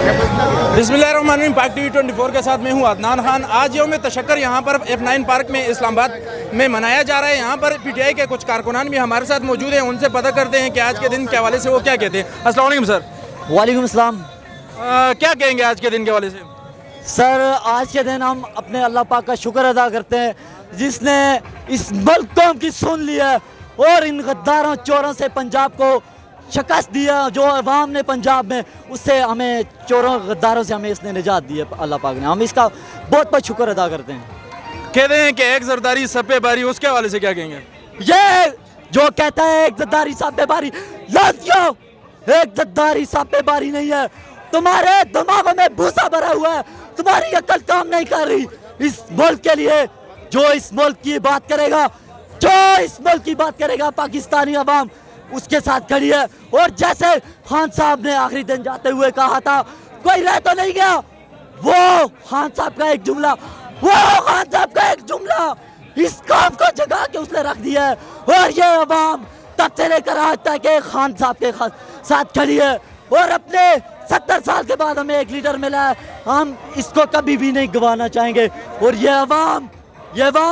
बिस्मिल्लाहिर्रहमानिर्रहीम। पाक टीवी 24 के साथ मैं हूँ अदनान खान। आज यौम तशक्कर यहाँ पर F9 पार्क में इस्लामाबाद में मनाया जा रहा है। यहाँ पर PTI के कुछ कारकुनान भी हमारे साथ मौजूद हैं, उनसे पता करते हैं कि आज के दिन के हवाले से वो क्या कहते हैं। अस्सलाम वालेकुम सर। वालेकुम अस्सलाम। क्या कहेंगे आज के दिन के हवाले से? सर, आज के दिन हम अपने अल्लाह पाक का शुक्र अदा करते हैं जिसने इस मुल्क को की सुन लिया और इन गद्दारों चोरों से पंजाब को शिकस्त दिया। जो अवाम ने पंजाब में, उससे हमें चोरों गद्दारों से हमें इसने निजात दी है अल्लाह पाक ने। हम इसका बहुत बहुत शुक्र अदा करते हैं। कहते हैं कि एक जरदारी सब पे बारी, उसके हवाले से क्या कहेंगे? ये जो कहता है एक गद्दारी सब पे बारी, लातियों, एक गद्दारी सब पे बारी नहीं है। तुम्हारे दिमागों में भूसा भरा हुआ है, तुम्हारी अकल काम नहीं कर रही। इस मुल्क के लिए जो इस मुल्क की बात करेगा, जो इस मुल्क की बात करेगा, पाकिस्तानी अवाम उसके साथ खड़ी है। और जैसे खान साहब ने आखिरी दिन जाते हुए कहा था, कोई रह तो नहीं गया, वो खान साहब का एक जुमला, वो खान साहब का एक जुमला इस काम को जगा के उसने रख दिया है। और ये अवाम तब से लेकर आज तक एक खान साहब के साथ खड़ी है। और अपने 70 साल के बाद हमें एक लीडर मिला है, हम इसको कभी भी नहीं गंवाना चाहेंगे। और ये अवाम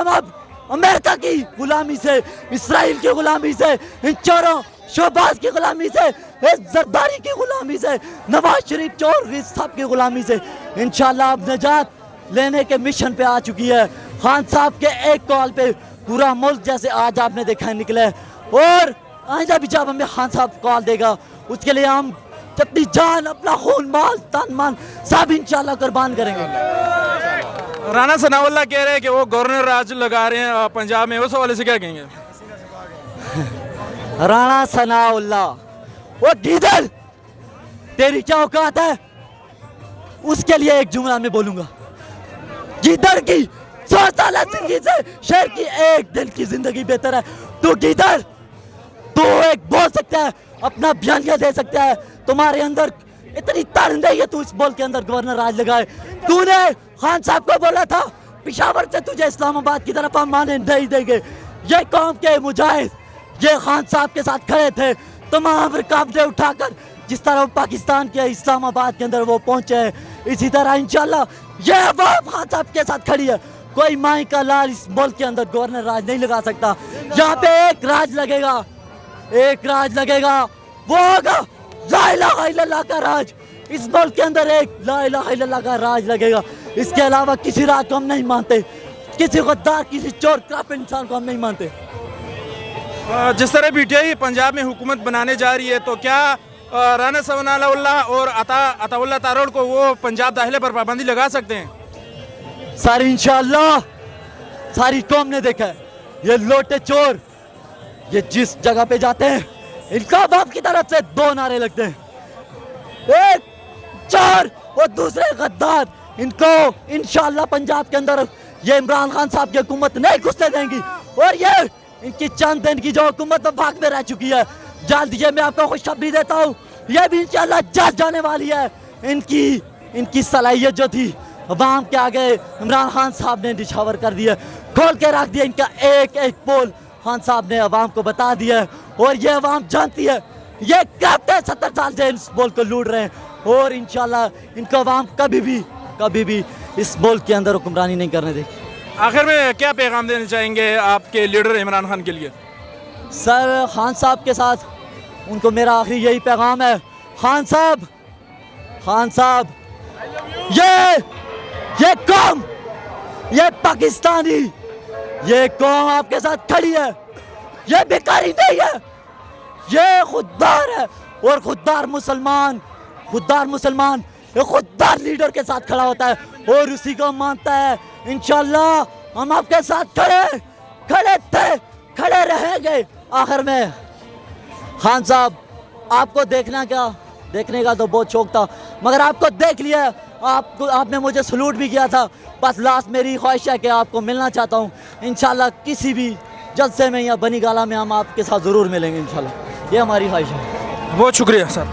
अब अमेरिका की गुलामी से, इसराइल की गुलामी से, इन चोरों शोबाज की गुलामी से, इस जरदारी की गुलामी से, नवाज शरीफ चोर, इस सब की गुलामी से इंशाल्लाह अब निजात लेने के मिशन पे आ चुकी है। खान साहब के एक कॉल पे पूरा मुल्क जैसे आज आपने देखा निकले। और आइंदा भी जब हमें खान साहब कॉल देगा, उसके लिए हम अपनी जान, अपना खून, माल, तन मन सब इंशाल्लाह कुर्बान करेंगे। राणा सनाउल्लाह कह रहे हैं कि वो गवर्नर राज लगा रहे हैं पंजाब में, उस हवाले से क्या कहेंगे? राणा सनाउल्लाह, वो गीदड़, तेरी क्या औकात है? उसके लिए एक जुमला मैं बोलूंगा, गीदड़ की 100 साल जिंदगी से शेर की एक दिन की जिंदगी बेहतर है। तू गीदड़, तू एक बोल सकता है, अपना बयानिया दे सकता है, तुम्हारे अंदर इतनी ताकत नहीं है तू इस मुल्क के अंदर गवर्नर राज लगाए। तूने खान साहब को बोला था पिशावर से तुझे इस्लामाबाद की तरफ हम माने नहीं देंगे। ये कौम के मुजाहिद ये खान साहब के साथ खड़े थे, तमाम काबले उठाकर जिस तरह वो पाकिस्तान के इस्लामाबाद के अंदर वो पहुंचे हैं, इसी तरह इंशाल्लाह ये अवाम खान साहब के साथ खड़ी है। कोई माई का लाल इस मुल्क के अंदर गवर्नर राज नहीं लगा सकता। यहाँ पे एक राज लगेगा, एक राज लगेगा, वो होगा ला इलाहा इल्लल्लाह का राज। इस मुल्क के अंदर एक ला इलाहा इल्लल्लाह का राज लगेगा। इसके अलावा किसी राज को हम नहीं मानते, किसी गद्दार, किसी चोर क्राप इंसान को हम नहीं मानते। जिस तरह PTI पंजाब में हुकूमत बनाने जा रही है, तो क्या राणा सनाउल्लाह और अताउल्लाह तारोड़ को वो पंजाब दाखिले पर पाबंदी लगा सकते हैं? सारी इंशाअल्लाह सारी कौम ने देखा है, ये लोटे चोर ये जिस जगह पे जाते हैं, इनका बाप की तरफ से 2 नारे लगते हैं, एक चोर और दूसरे गद्दार। इनको इंशाअल्लाह पंजाब के अंदर ये इमरान खान साहब की हुकूमत नहीं घुसने देंगी। और ये इनकी चंद दिन की जो हुकूमत भाग में रह चुकी है, जल्द ये मैं आपको खुशखबरी देता हूँ, ये भी इंशाअल्लाह जज जाने वाली है। इनकी सलाहियत जो थी अवाम के आगे इमरान खान साहब ने निछावर कर दिया, खोल के रख दिया। इनका एक एक पोल खान साहब ने अवाम को बता दिया है। और ये अवाम जानती है ये करप्ट है, 70 साल से इस मुल्क को लूट रहे हैं। और इंशाल्लाह इनको अवाम कभी भी इस मुल्क के अंदर हुक्मरानी नहीं करने देगी। आखिर में क्या पैगाम देना चाहेंगे आपके लीडर इमरान खान के लिए? सर, खान साहब के साथ उनको मेरा आखिरी यही पैगाम है, खान साहब ये कौम, ये पाकिस्तानी, ये कौम आपके साथ खड़ी है, ये बेकारी नहीं है, ये खुददार है। और खुददार मुसलमान ये खुददार लीडर के साथ खड़ा होता है और उसी को मानता है। इंशाल्लाह हम आपके साथ खड़े रहेंगे। आखिर में खान साहब, आपको देखने का तो बहुत शौक था, मगर आपको देख लिया, आपने मुझे सलूट भी किया था। बस लास्ट मेरी ख्वाहिश है कि आपको मिलना चाहता हूँ। इंशाल्लाह किसी भी जलसे में या बनी गाला में हम आपके साथ ज़रूर मिलेंगे इंशाल्लाह, ये हमारी ख्वाहिश है। बहुत शुक्रिया सर।